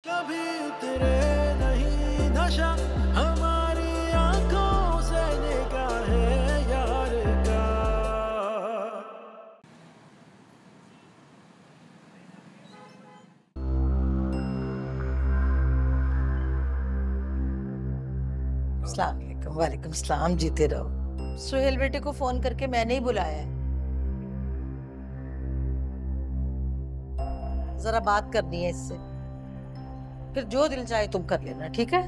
कभी उतरे नहीं नशा हमारी आंखों से निगाहें यार का। अस्सलाम वालेकुम। वालेकुम सलाम। जीते रहो। सुहेल बेटे को फोन करके मैंने ही बुलाया है, जरा बात करनी है इससे, फिर जो दिल चाहे तुम कर लेना, ठीक है?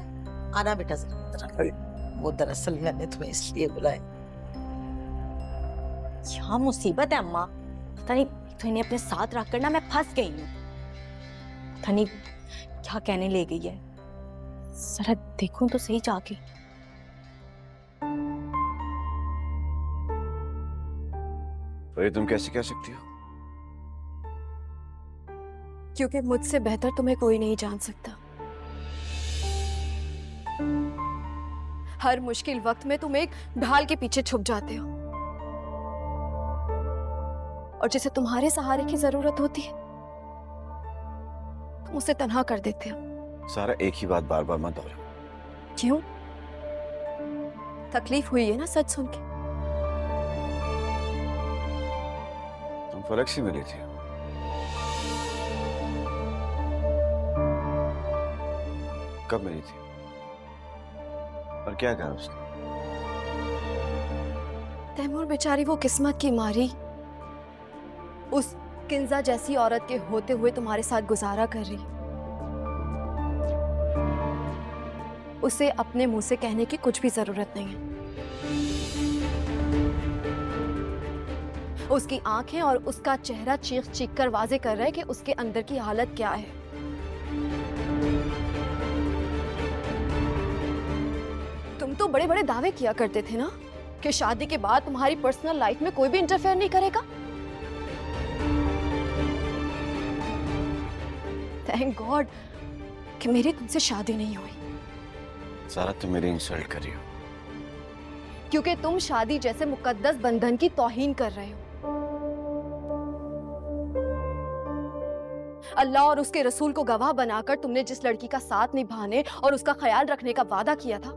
आना बेटा जरा। वो दरअसल मैंने तुम्हें इसलिए बुलाया। क्या मुसीबत है अम्मा, पता नहीं तो इन्हें अपने साथ रखकर ना मैं फंस गई हूँ। पता नहीं क्या कहने ले गई है, जरा देखूं तो सही जाके। तो ये तुम कैसे कह सकती हो? क्योंकि मुझसे बेहतर तुम्हें कोई नहीं जान सकता। हर मुश्किल वक्त में तुम एक ढाल के पीछे छुप जाते हो, और जिसे तुम्हारे सहारे की जरूरत होती है तुम उसे तन्हा कर देते हो। सारा एक ही बात बार बार मत दोहराओ। क्यों? तकलीफ हुई है ना सच सुन के? तुम फलक से मिली थी। कब मिली थी और क्या कहा उसने? तैमूर बेचारी वो किस्मत की मारी उस किंजा जैसी औरत के होते हुए तुम्हारे साथ गुजारा कर रही। उसे अपने मुंह से कहने की कुछ भी जरूरत नहीं है। उसकी आंखें और उसका चेहरा चीख चीख कर वाजे कर रहे हैं कि उसके अंदर की हालत क्या है। तुम तो बड़े बड़े दावे किया करते थे ना कि शादी के बाद तुम्हारी पर्सनल लाइफ में कोई भी इंटरफेयर नहीं करेगा। थैंक गॉड कि मेरी तुमसे शादी नहीं हुई। सारा तुम मेरी इंसल्ट कर रही हो। क्योंकि तुम शादी जैसे मुकद्दस बंधन की तौहीन कर रहे हो। अल्लाह और उसके रसूल को गवाह बनाकर तुमने जिस लड़की का साथ निभाने और उसका ख्याल रखने का वादा किया था,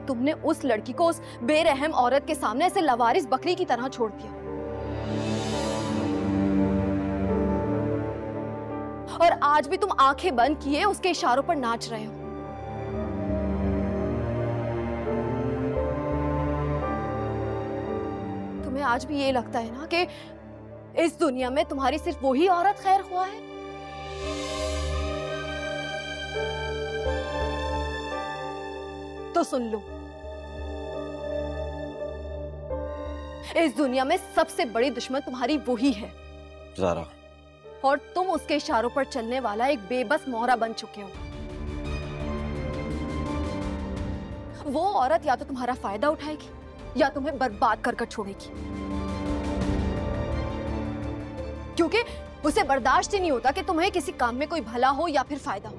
तुमने उस लड़की को उस बेरहम औरत के सामने ऐसे लवारिस बकरी की तरह छोड़ दिया। और आज भी तुम आंखें बंद किए उसके इशारों पर नाच रहे हो। तुम्हें आज भी ये लगता है ना कि इस दुनिया में तुम्हारी सिर्फ वही औरत खैर हुआ है? तो सुन लो, इस दुनिया में सबसे बड़ी दुश्मन तुम्हारी वही है ज़ारा। और तुम उसके इशारों पर चलने वाला एक बेबस मोहरा बन चुके हो। वो औरत या तो तुम्हारा फायदा उठाएगी या तुम्हें बर्बाद कर कर छोड़ेगी, क्योंकि उसे बर्दाश्त ही नहीं होता कि तुम्हें किसी काम में कोई भला हो या फिर फायदा हो।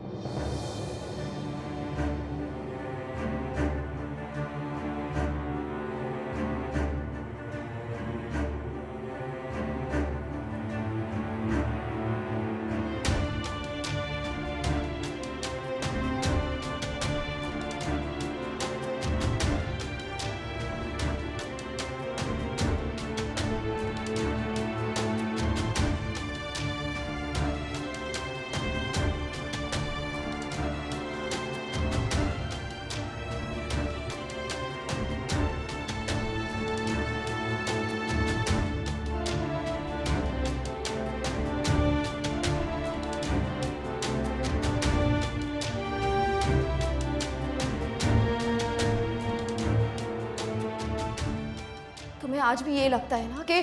तुम्हें आज भी ये लगता है ना कि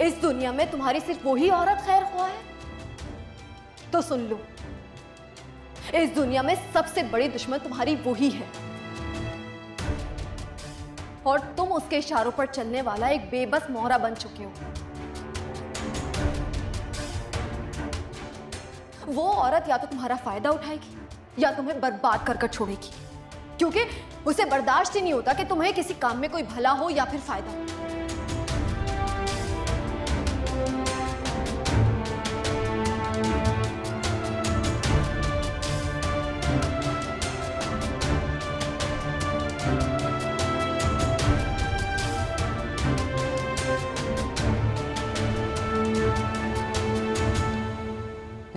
इस दुनिया में तुम्हारी सिर्फ वही औरत खैर हुआ है? तो सुन लो, इस दुनिया में सबसे बड़ी दुश्मन तुम्हारी वही है, और तुम उसके इशारों पर चलने वाला एक बेबस मोहरा बन चुके हो। वो औरत या तो तुम्हारा फायदा उठाएगी या तुम्हें बर्बाद कर कर छोड़ेगी, क्योंकि उसे बर्दाश्त ही नहीं होता कि तुम्हें किसी काम में कोई भला हो या फिर फायदा हो।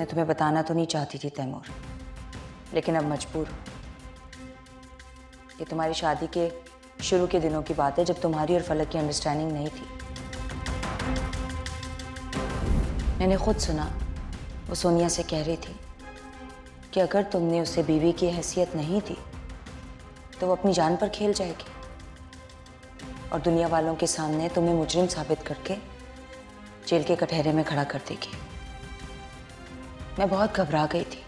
मैं तुम्हें बताना तो नहीं चाहती थी तैमूर, लेकिन अब मजबूर हूं। ये तुम्हारी शादी के शुरू के दिनों की बात है, जब तुम्हारी और फलक की अंडरस्टैंडिंग नहीं थी। मैंने खुद सुना वो सोनिया से कह रही थी कि अगर तुमने उसे बीवी की हैसियत नहीं दी तो वो अपनी जान पर खेल जाएगी और दुनिया वालों के सामने तुम्हें मुजरिम साबित करके जेल के कटहरे में खड़ा कर देगी। मैं बहुत घबरा गई थी।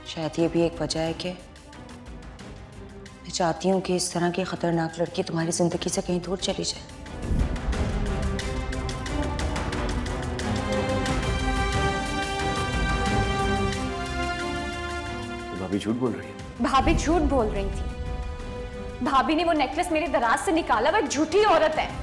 शायद ये भी एक वजह है कि मैं चाहती हूँ कि इस तरह की खतरनाक लड़की तुम्हारी जिंदगी से कहीं दूर चली जाए। भाभी झूठ बोल रही है। भाभी झूठ बोल रही थी। भाभी ने वो नेकलेस मेरे दराज से निकाला, वो एक झूठी औरत है।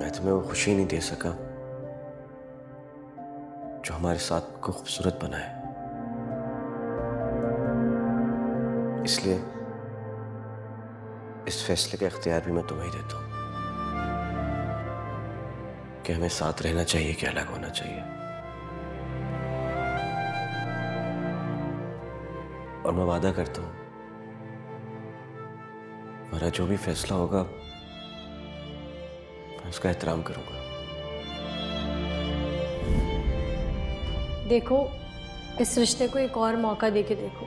मैं तुम्हें वो खुशी नहीं दे सका जो हमारे साथ को खूबसूरत बनाए, इसलिए इस फैसले का इख्तियार भी मैं तुम्हें ही देता हूं कि हमें साथ रहना चाहिए कि अलग होना चाहिए। और मैं वादा करता हूं हमारा जो भी फैसला होगा मैं उसका एहतराम करूंगा। देखो, इस रिश्ते को एक और मौका देके देखो।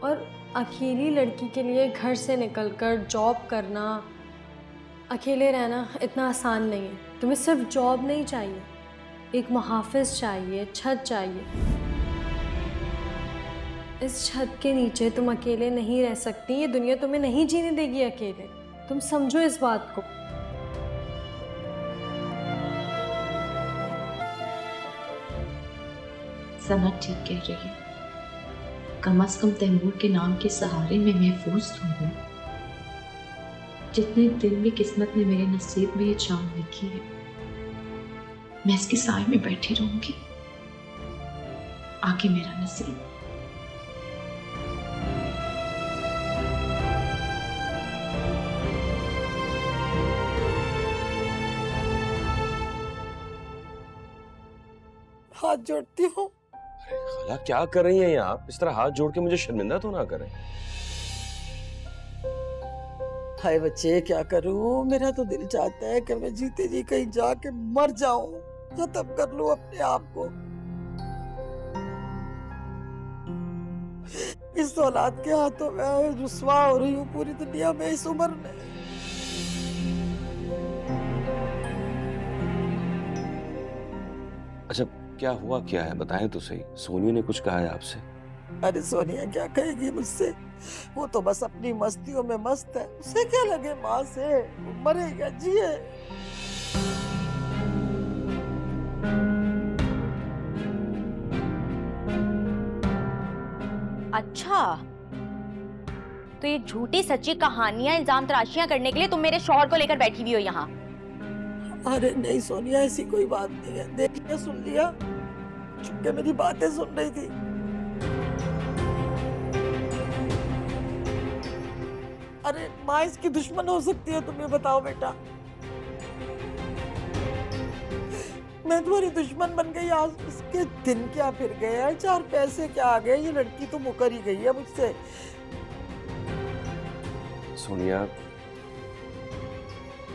और अकेली लड़की के लिए घर से निकलकर जॉब करना, अकेले रहना इतना आसान नहीं है। तुम्हें सिर्फ जॉब नहीं चाहिए, एक मुहाफिज चाहिए, छत चाहिए। इस छत के नीचे तुम अकेले नहीं रह सकती। ये दुनिया तुम्हें नहीं जीने देगी अकेले। तुम समझो इस बात को। सना ठीक कह रही है। कम से कम तैमूर के नाम के सहारे में महफूज तो हूँ। जितने दिन भी किस्मत ने मेरे नसीब में ये चांद लिखी है, मैं इसके साए में बैठी रहूंगी। आगे मेरा नसीब। हाथ जोड़ती हूँ। खाला क्या कर रही हैं यहाँ आप? इस तरह हाथ जोड़ के मुझे शर्मिंदा तो ना करें। हाय बच्चे, क्या करूं? मेरा तो दिल चाहता है कि मैं जीते जी कहीं जाके मर जाऊं, खत्म कर लूं अपने आप को। इस औलाद के हाथों में रुस्वा हो रही हूँ पूरी दुनिया में इस उम्र में। अच्छा, क्या हुआ क्या है बताएं तो सही। सोनिया ने कुछ कहा है आपसे? अरे सोनिया क्या कहेगी मुझसे? वो तो बस अपनी मस्तियों में मस्त है। उसे क्या लगे माँ से? वो मरेगा जिए। अच्छा, तो ये झूठी सच्ची कहानियां, इल्जाम तराशियां करने के लिए तुम मेरे शौहर को लेकर बैठी हुई हो यहाँ? अरे नहीं सोनिया, ऐसी कोई बात नहीं है। देख लिया, सुन लिया, चुपके मेरी बातें सुन रही थी। अरे माँ इसकी दुश्मन हो सकती है, तुम ये बताओ बेटा। मैं तुम्हारी दुश्मन बन गई आज? इसके दिन क्या फिर गए हैं, चार पैसे क्या आ गए? ये लड़की तो मुकर ही गई है मुझसे। सोनिया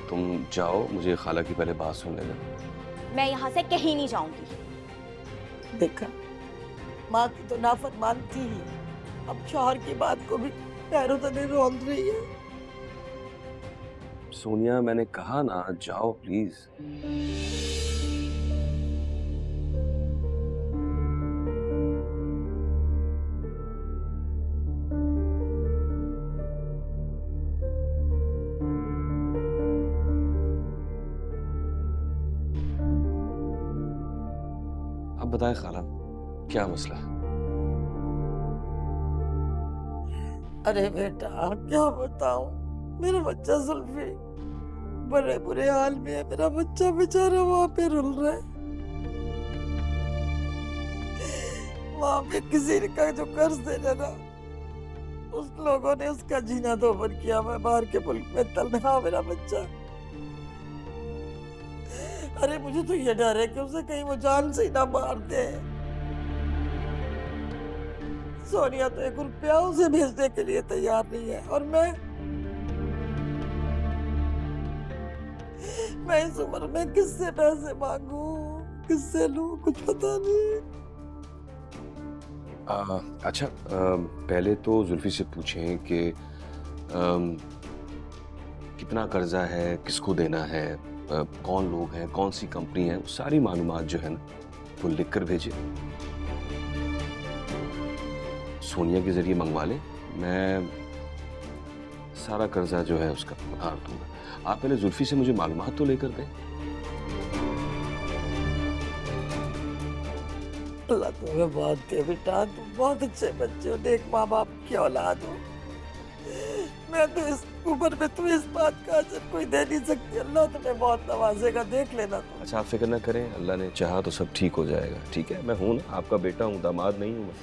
तुम जाओ, मुझे खाला की पहले बात सुन लेना। मैं यहाँ से कहीं नहीं जाऊंगी। देखा, माँ की तो नाफरमान थी ही, अब शौहर की बात को भी पैरों तले रौंद रही है। सोनिया मैंने कहा ना, जाओ प्लीज। अब बताएं खाला, क्या मसला है? अरे बेटा क्या बताऊं, मेरा बच्चा जुल्फी बड़े बुरे हाल में है। मेरा बच्चा बेचारा वहां पे रुल रहा है। वहां पे किसी का जो कर्ज दे रहा ना, उस लोगों ने उसका जीना दोबर किया। मैं बाहर के मुल्क में तन्हा, मेरा बच्चा। अरे मुझे तो ये डर है कि उसे कहीं वो जान से ही ना मार दे। सोनिया तो 1 रुपया उसे भेजने के लिए तैयार नहीं है, और मैं इस उम्र में किससे पैसे मांगू, किससे लूं, कुछ पता नहीं। अच्छा, पहले तो जुल्फी से पूछें कि कितना कर्जा है, किसको देना है, कौन लोग हैं, कौन सी कंपनी है, सारी मालूमात जो है ना वो लिख कर भेजे। सोनिया के जरिए मंगवा ले, मैं सारा कर्जा जो है उसका उतार दूंगा। आप पहले जुल्फी से मुझे मालूमात तो लेकर दें। अल्लाह तुम्हें बहुत दे बेटा, तुम बहुत अच्छे बच्चे हो, नेक माँ बाप की औलाद हो। मैं तो इस उम्र में तुम्हें इस बात का अजर कोई दे नहीं सकती। अल्लाह तुम्हें बहुत नवाजेगा, देख लेना तुम। अच्छा, आप फिक्र ना करें, अल्लाह ने चाहा तो सब ठीक हो जाएगा। ठीक है, मैं हूं ना, आपका बेटा हूं, दामाद नहीं हूं मैं।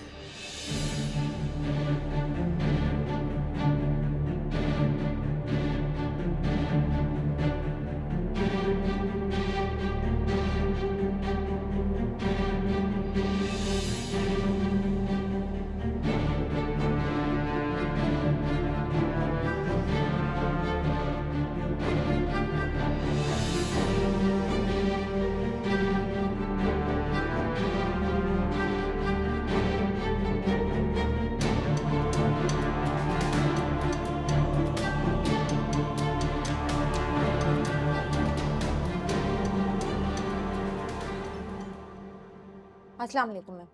अस्सलाम वालेकुम मैम।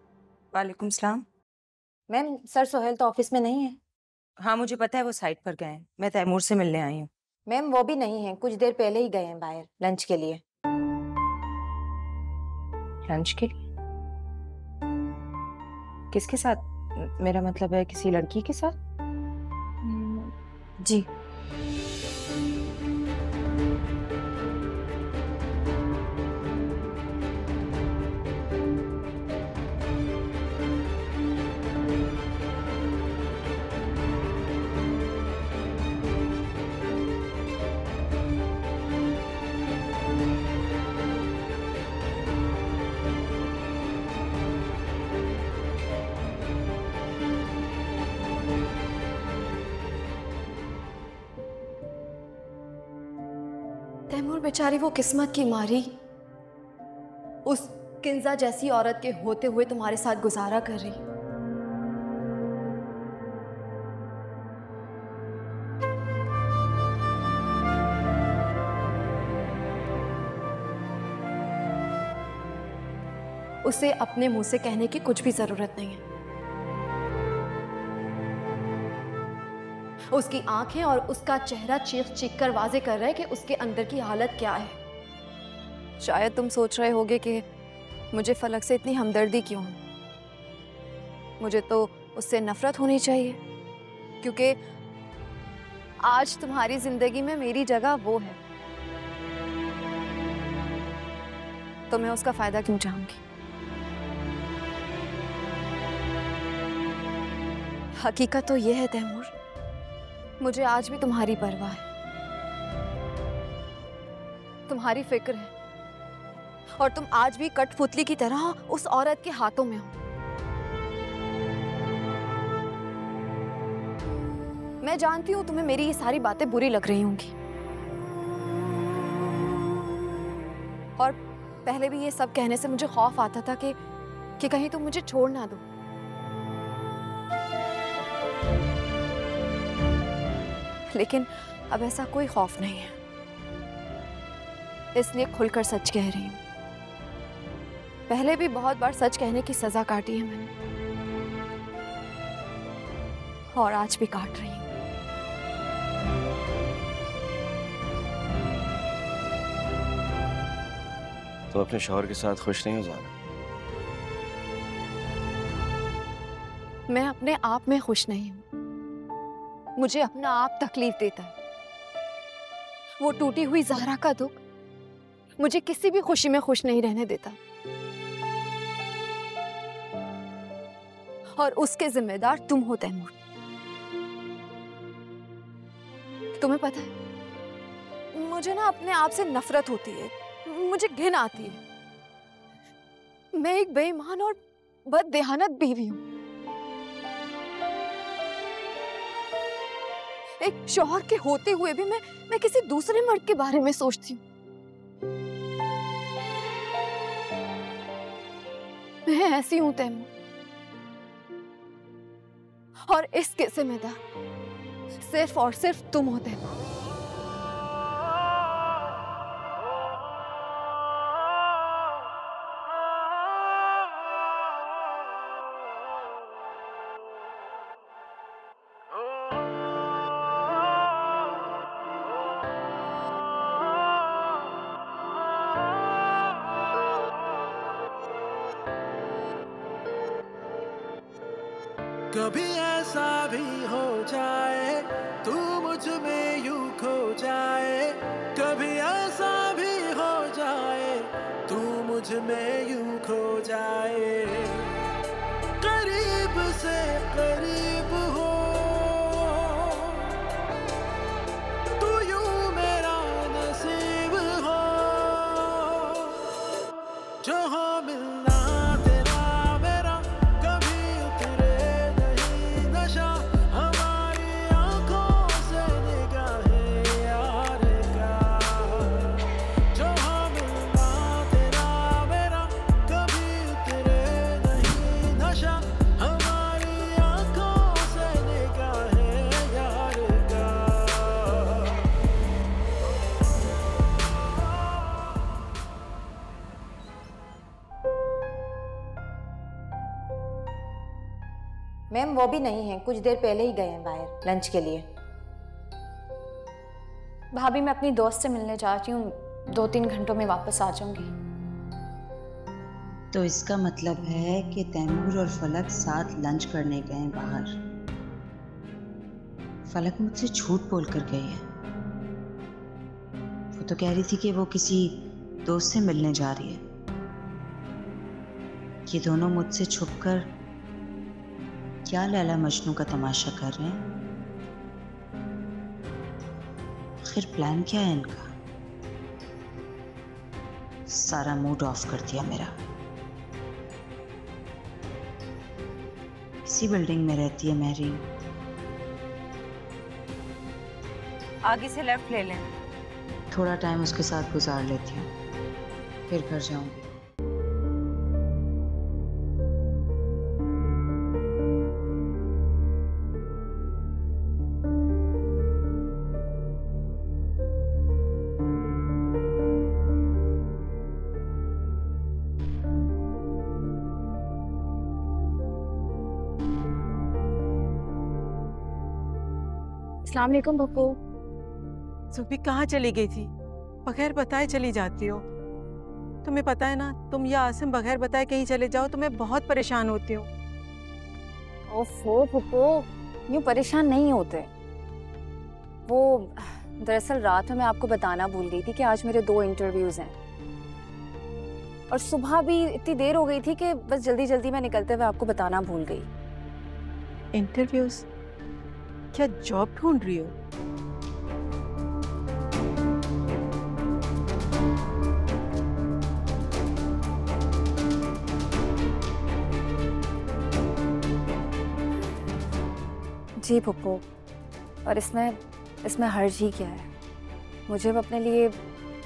वालेकुम सलाम। मैम, सर सोहेल तो ऑफिस में नहीं है। हाँ मुझे पता है, वो साइट पर गए हैं। मैं तैमूर से मिलने आई हूँ। मैम वो भी नहीं है, कुछ देर पहले ही गए हैं बाहर लंच के लिए। लंच के लिए? किसके साथ? मेरा मतलब है किसी लड़की के साथ? जी। तैमूर बेचारी वो किस्मत की मारी उस किंजा जैसी औरत के होते हुए तुम्हारे साथ गुजारा कर रही। उसे अपने मुंह से कहने की कुछ भी जरूरत नहीं है। उसकी आंखें और उसका चेहरा चीख चीख कर वाजे कर रहा है कि उसके अंदर की हालत क्या है। शायद तुम सोच रहे होगे कि मुझे फलक से इतनी हमदर्दी क्यों है। मुझे तो उससे नफरत होनी चाहिए, क्योंकि आज तुम्हारी जिंदगी में मेरी जगह वो है, तो मैं उसका फायदा क्यों चाहूंगी। हकीकत तो यह है तैमूर, मुझे आज भी तुम्हारी परवाह है, तुम्हारी फिक्र है, और तुम आज भी कठपुतली की तरह उस औरत के हाथों में हो। मैं जानती हूं तुम्हें मेरी ये सारी बातें बुरी लग रही होंगी, और पहले भी ये सब कहने से मुझे खौफ आता था कि कहीं तुम मुझे छोड़ ना दो। लेकिन अब ऐसा कोई खौफ नहीं है, इसलिए खुलकर सच कह रही हूं। पहले भी बहुत बार सच कहने की सजा काटी है मैंने, और आज भी काट रही हूं। तो अपने शौहर के साथ खुश नहीं हो जाना? मैं अपने आप में खुश नहीं हूं। मुझे अपना आप तकलीफ देता है। वो टूटी हुई ज़हरा का दुख मुझे किसी भी खुशी में खुश नहीं रहने देता, और उसके जिम्मेदार तुम हो तैमूर। तुम्हें पता है, मुझे ना अपने आप से नफरत होती है, मुझे घिन आती है। मैं एक बेईमान और बददेहानत बीवी हूं। एक शौहर के होते हुए भी मैं किसी दूसरे मर्द के बारे में सोचती हूँ। मैं ऐसी हूं तैमूर, और इसके जिम्मेदार सिर्फ और सिर्फ तुम हो तैमूर। कभी ऐसा भी हो जाए तू मुझ में यूं खो जाए, कभी ऐसा भी हो जाए तू मुझ में यूं खो जाए। करीब से करीब हो तू, यूं मेरा नसीब हो, जो हो मिलना मैम वो भी नहीं है, कुछ देर पहले ही गए हैं बाहर लंच के लिए। भाभी मैं अपनी दोस्त से मिलने जा रही हूँ, 2-3 घंटों में वापस आ जाऊंगी। तो इसका मतलब है कि तैमूर और फलक साथ लंच करने गए हैं बाहर। फलक मुझसे झूठ बोल कर गई है। वो तो कह रही थी कि वो किसी दोस्त से मिलने जा रही है। ये दोनों मुझसे छुपकर क्या लैला मजनू का तमाशा कर रहे हैं? आखिर प्लान क्या है इनका? सारा मूड ऑफ कर दिया मेरा। इसी बिल्डिंग में रहती है मैरी। आगे से लेफ्ट ले लें। थोड़ा टाइम उसके साथ गुजार लेती हूँ, फिर घर जाऊंगी। अस्सलाम वालेकुम पप्पू। सुबह कहाँ चली गई थी? बगैर बताए चली जाती हो। तुम्हें पता है ना, तुम या आसिम बगैर बताए कहीं चले जाओ तो मैं बहुत परेशान होती हूँ। ओफो पप्पू, यूँ परेशान नहीं होते। वो दरअसल रात में मैं आपको बताना भूल गई थी कि आज मेरे 2 इंटरव्यूज हैं, और सुबह भी इतनी देर हो गई थी कि बस जल्दी जल्दी मैं निकलते हुए आपको बताना भूल गई। इंटरव्यूज? क्या जॉब ढूंढ रही हो? जी पप्पू, और इसमें हर्ज ही क्या है? मुझे अब अपने लिए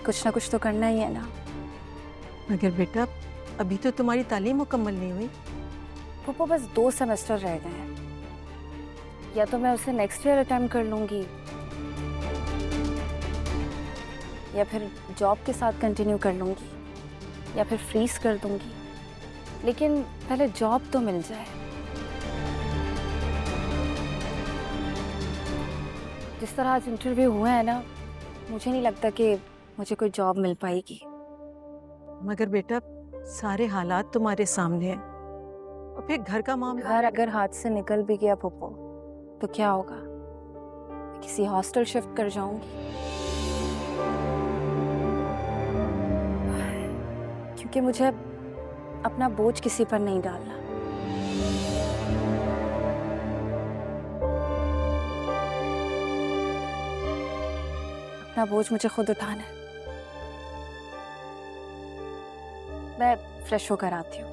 कुछ ना कुछ तो करना ही है ना। मगर बेटा, अभी तो तुम्हारी तालीम मुकम्मल नहीं हुई। पप्पू बस 2 सेमेस्टर रह गए हैं, या तो मैं उसे नेक्स्ट ईयर अटेम्प्ट कर लूँगी, या फिर जॉब के साथ कंटिन्यू कर लूँगी, या फिर फ्रीज कर दूँगी। लेकिन पहले जॉब तो मिल जाए। जिस तरह आज इंटरव्यू हुए हैं ना, मुझे नहीं लगता कि मुझे कोई जॉब मिल पाएगी। मगर बेटा, सारे हालात तुम्हारे सामने हैं। और फिर घर का मामला। घर अगर हाथ से निकल भी गया पुप्पो तो क्या होगा? किसी हॉस्टल शिफ्ट कर जाऊंगी, क्योंकि मुझे अपना बोझ किसी पर नहीं डालना। अपना बोझ मुझे खुद उठाना है। मैं फ्रेश होकर आती हूँ।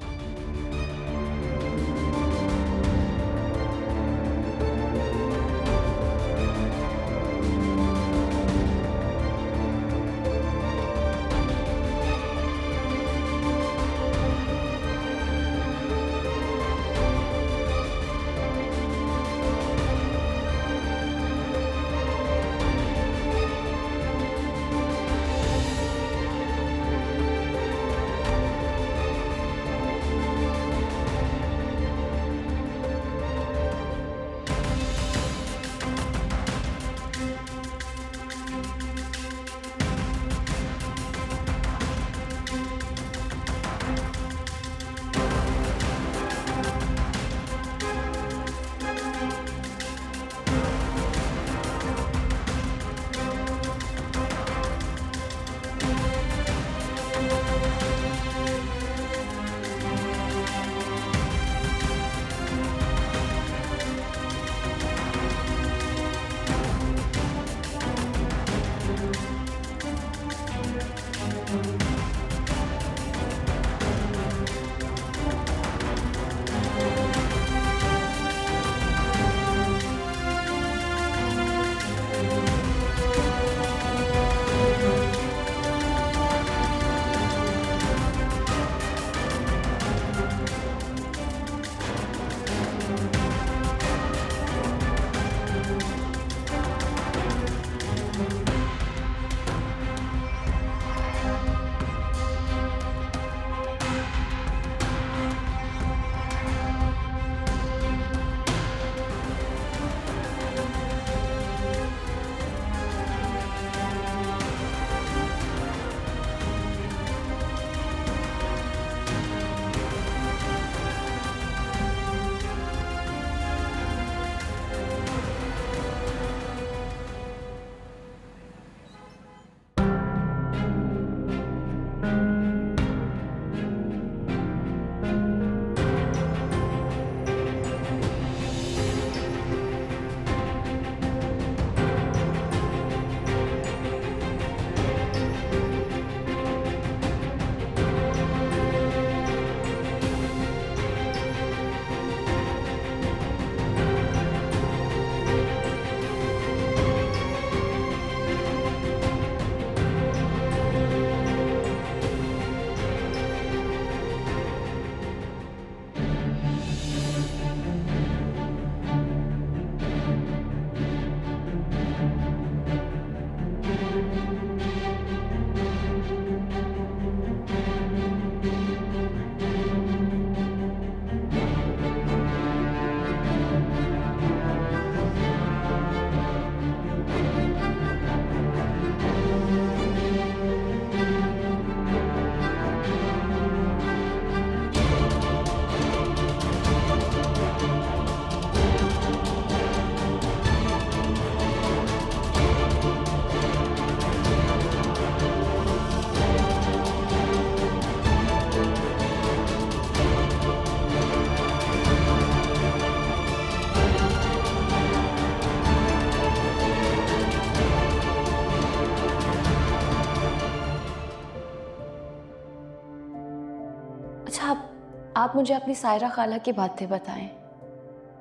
आप मुझे अपनी सायरा खाला की बातें बताएं।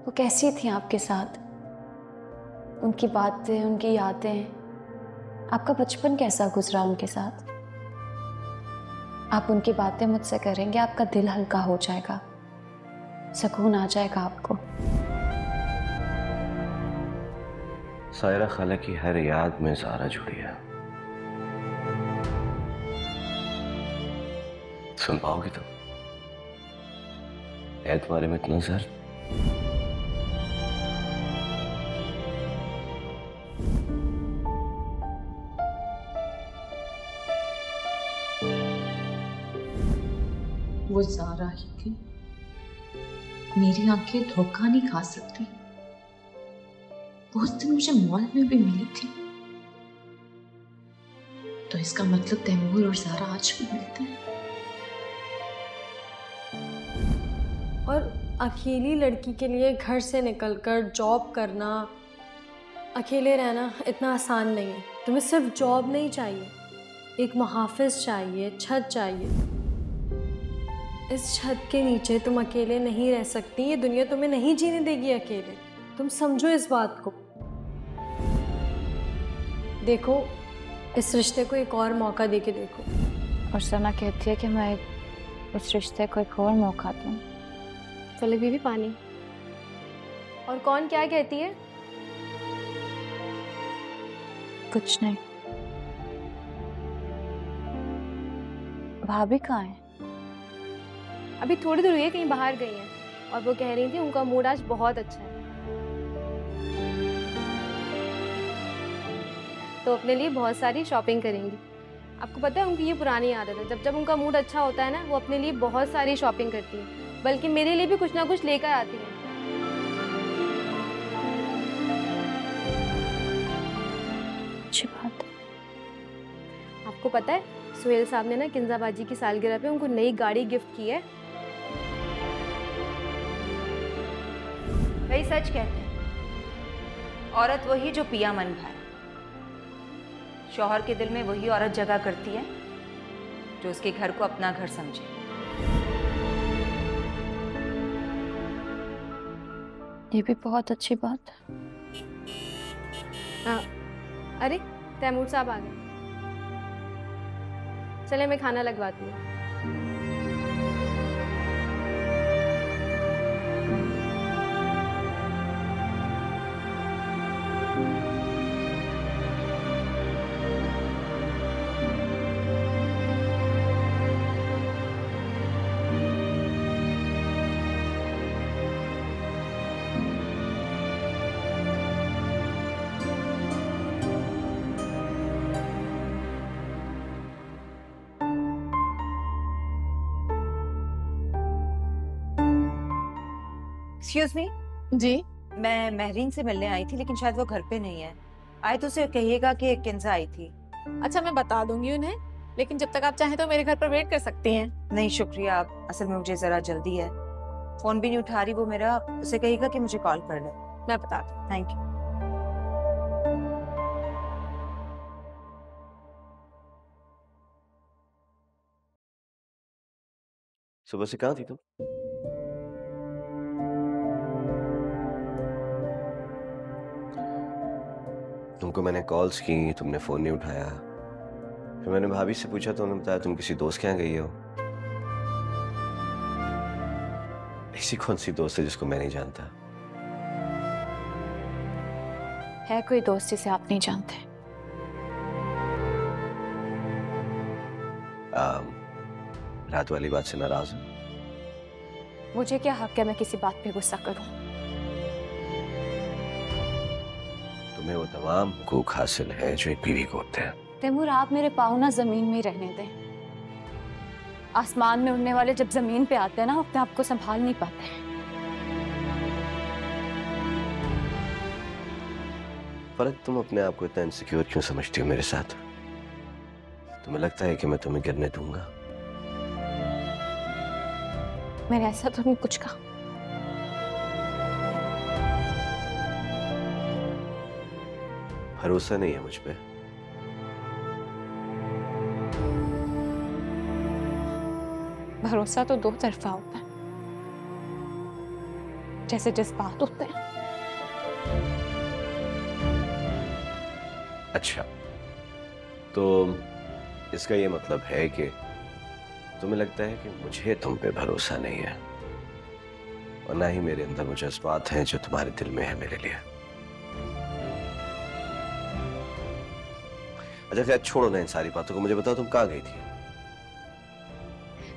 वो कैसी थी आपके साथ? उनकी बातें, उनकी यादें, आपका बचपन कैसा गुजरा उनके साथ? आप उनकी बातें मुझसे करेंगे, आपका दिल हल्का हो जाएगा, सुकून आ जाएगा आपको। सायरा खाला की हर याद में ज़ारा जुड़ी है। सुन पाओगी तुम? है तुम्हारे में इतना सर? वो ज़ारा ही थी मेरी आंखें धोखा नहीं खा सकती। वो उस दिन मुझे मॉल में भी मिली थी, तो इसका मतलब तैमूर और सारा आज भी मिलते हैं। और अकेली लड़की के लिए घर से निकलकर जॉब करना, अकेले रहना इतना आसान नहीं है। तुम्हें सिर्फ जॉब नहीं चाहिए, एक मुहाफिज चाहिए, छत चाहिए। इस छत के नीचे तुम अकेले नहीं रह सकती, ये दुनिया तुम्हें नहीं जीने देगी अकेले। तुम समझो इस बात को। देखो, इस रिश्ते को एक और मौका दे के देखो। और सना कहती है कि मैं उस रिश्ते को एक और मौका दूं। चले बीवी पानी। और कौन क्या कहती है? कुछ नहीं। भाभी कहाँ है? अभी थोड़ी देर हुई है, कहीं बाहर गई हैं और वो कह रही थी उनका मूड आज बहुत अच्छा है, तो अपने लिए बहुत सारी शॉपिंग करेंगी। आपको पता है उनकी ये पुरानी आदत है, जब जब उनका मूड अच्छा होता है ना, वो अपने लिए बहुत सारी शॉपिंग करती है, बल्कि मेरे लिए भी कुछ ना कुछ लेकर आती है। अच्छी बात है। आपको पता है सुहेल साहब ने ना किंजा बाजी की सालगिरह पे उनको नई गाड़ी गिफ्ट की है। वही सच कहते हैं, औरत वही जो पिया मन भाए। शौहर के दिल में वही औरत जगह करती है जो उसके घर को अपना घर समझे। ये भी बहुत अच्छी बात है। अरे तैमूर साहब आ गए, चले मैं खाना लगवाती हूँ। Excuse me. जी, मैं महरीन से मिलने आई थी, लेकिन शायद वो घर पे नहीं है। आए तो उसे कहिएगा कि किंजा आई थी। अच्छा मैं बता दूंगी उन्हें, लेकिन जब तक आप चाहें तो मेरे घर पर वेट कर सकती हैं। नहीं शुक्रिया, आप असल में मुझे जरा जल्दी है। फोन भी नहीं उठा रही वो मेरा, उसे कहिएगा कि मुझे कॉल कर ले। मैं बता दूं। Thank you. सुबह से कहाँ थी तुम? तुमको मैंने कॉल्स की, तुमने फोन नहीं उठाया। फिर मैंने भाभी से पूछा तो उन्होंने बताया तुम किसी दोस्त के यहाँ गई हो। ऐसी कौन सी दोस्त है जिसको मैं नहीं जानता? है कोई दोस्त जिसे आप नहीं जानते? रात वाली बात से नाराज हो? मुझे क्या हक है मैं किसी बात पे गुस्सा करूं? तुम्हें वो तमाम हुकूक हासिल है जो एक बीवी को होते हैं। तैमूर, आप मेरे पाँव ना जमीन में ही रहने दें। आसमान में उड़ने वाले जब जमीन पे आते हैं ना, अपने आप को संभाल नहीं पाते हैं। फर्क, तुम अपने आप को इतना इनसिक्योर क्यों समझती हो मेरे साथ? तुम्हें लगता है कि मैं तुम्हें गिरने दूंगा? मैंने ऐसा तो नहीं कुछ कहा। भरोसा नहीं है मुझ पे? भरोसा तो दो तरफा होता है, जैसे जज्बात होते हैं। अच्छा, तो इसका ये मतलब है कि तुम्हें लगता है कि मुझे तुम पे भरोसा नहीं है, और ना ही मेरे अंदर वो जज्बात हैं जो तुम्हारे दिल में है मेरे लिए। अच्छा खैर छोड़ो ना इन सारी बातों को, मुझे बताओ तुम कहाँ गई थी?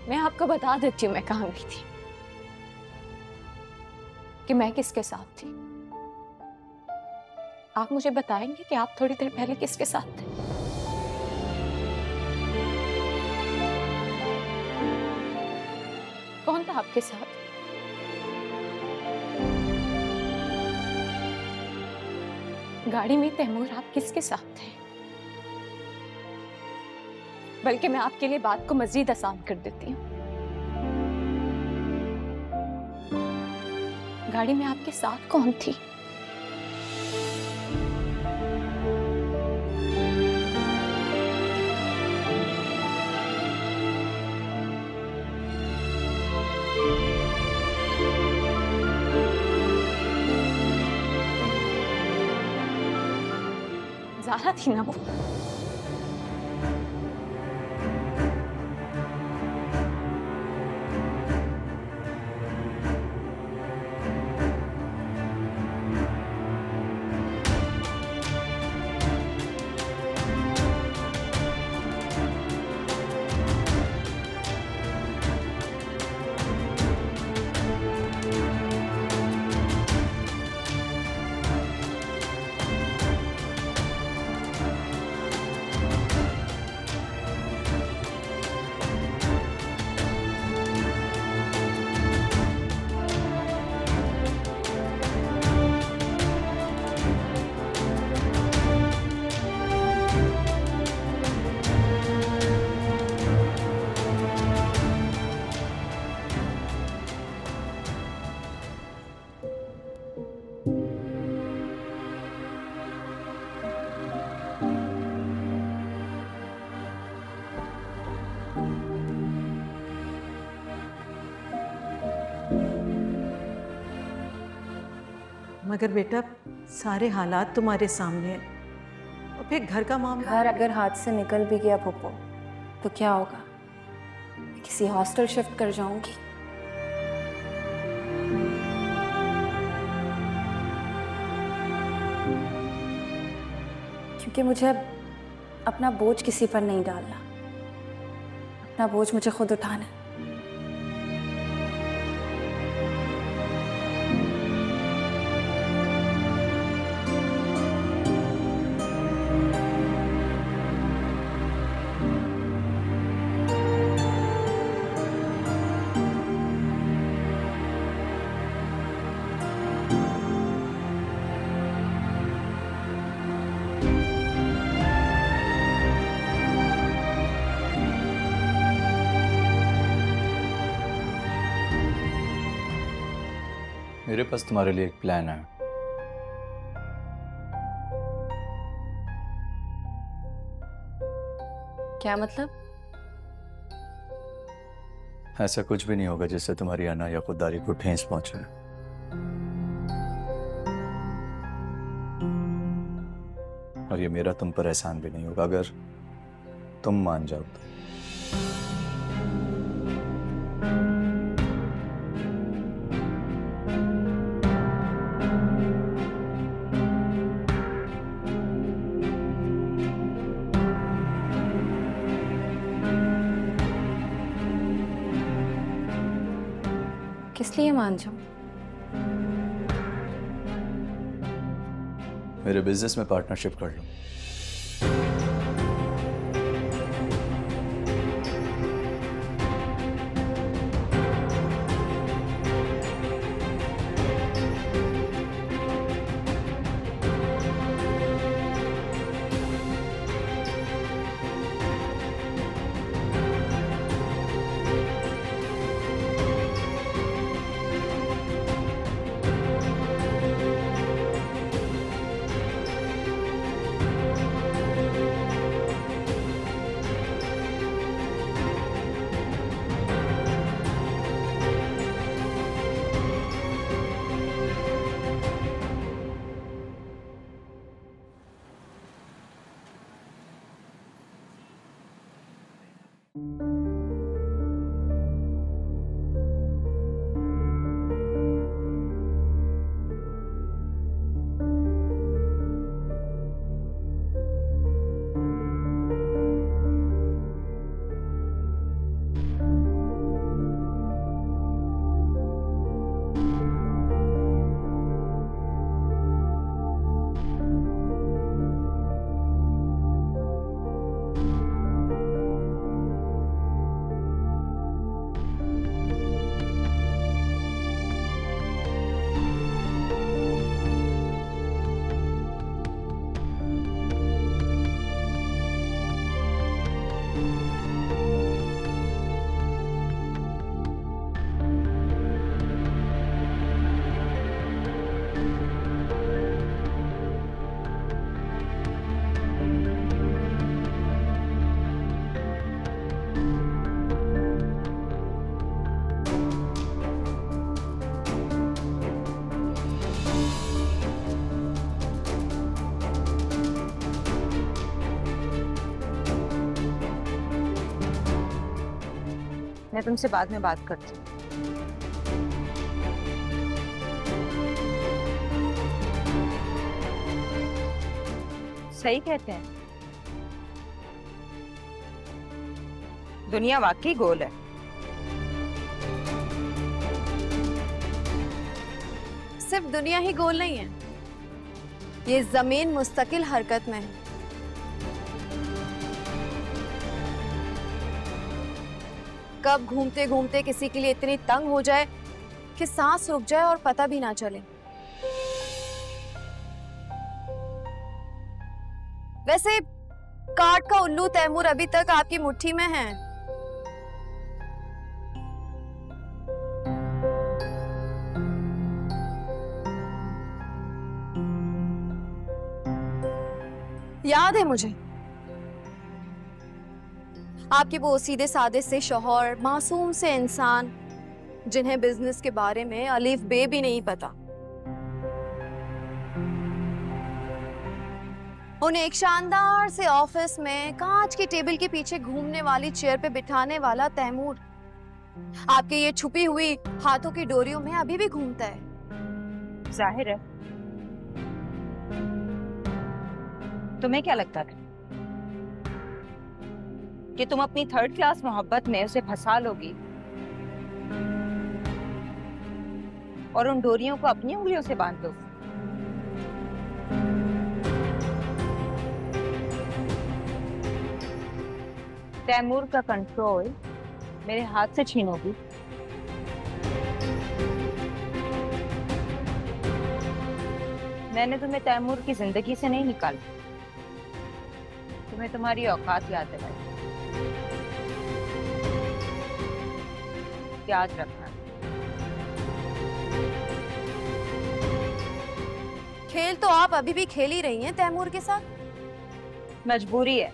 मैं आपको बता देती हूँ मैं कहाँ गई थी, कि मैं किसके साथ थी। आप मुझे बताएंगे कि आप थोड़ी देर पहले किसके साथ थे? कौन था आपके साथ? गाड़ी में तैमूर आप किसके साथ थे? बल्कि मैं आपके लिए बात को मजीद आसान कर देती हूँ। गाड़ी में आपके साथ कौन थी? ज़ारा थी ना वो? मगर बेटा सारे हालात तुम्हारे सामने हैं और फिर घर का मामला। घर अगर हाथ से निकल भी गया पुप्पो तो क्या होगा? किसी हॉस्टल शिफ्ट कर जाऊंगी। क्योंकि मुझे अब अपना बोझ किसी पर नहीं डालना, अपना बोझ मुझे खुद उठाना है। मेरे पास तुम्हारे लिए एक प्लान है। क्या मतलब? ऐसा कुछ भी नहीं होगा जिससे तुम्हारी अना या खुददारी को ठेस पहुंचे। और ये मेरा तुम पर एहसान भी नहीं होगा अगर तुम मान जाओ तो। किस लिए मान जाऊं? मेरे बिजनेस में पार्टनरशिप कर लो। मैं तुमसे बाद में बात करती हूँ। सही कहते हैं, दुनिया वाकई गोल है। सिर्फ दुनिया ही गोल नहीं है, ये जमीन मुस्तकिल हरकत में है। कब घूमते घूमते किसी के लिए इतनी तंग हो जाए कि सांस रुक जाए और पता भी ना चले। वैसे काट का उल्लू तैमूर अभी तक आपकी मुट्ठी में है। याद है मुझे, आपके वो सीधे सादे से शौहर, मासूम से इंसान जिन्हें बिजनेस के बारे में अलीफ बे भी नहीं पता। उन्हें एक शानदार से ऑफिस में कांच की टेबल के पीछे घूमने वाली चेयर पे बिठाने वाला तैमूर आपके ये छुपी हुई हाथों की डोरियों में अभी भी घूमता है। जाहिर है। तुम्हें क्या लगता था कि तुम अपनी थर्ड क्लास मोहब्बत में उसे फंसा लोगी और उन डोरियों को अपनी उंगलियों से बांध दोगी? तैमूर का कंट्रोल मेरे हाथ से छीनोगी? मैंने तुम्हें तैमूर की जिंदगी से नहीं निकाला, तुम्हें तुम्हारी औकात याद दिलाई। याद रखना। खेल तो आप अभी भी खेल ही रही हैं तैमूर के साथ। मजबूरी है।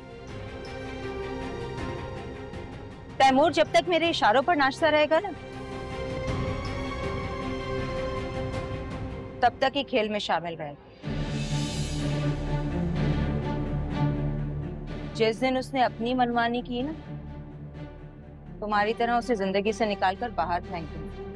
तैमूर जब तक मेरे इशारों पर नाचता रहेगा ना, तब तक ही खेल में शामिल रहेगा। जिस दिन उसने अपनी मनमानी की ना, तुम्हारी तरह उसे जिंदगी से निकालकर बाहर फेंक दूंगी।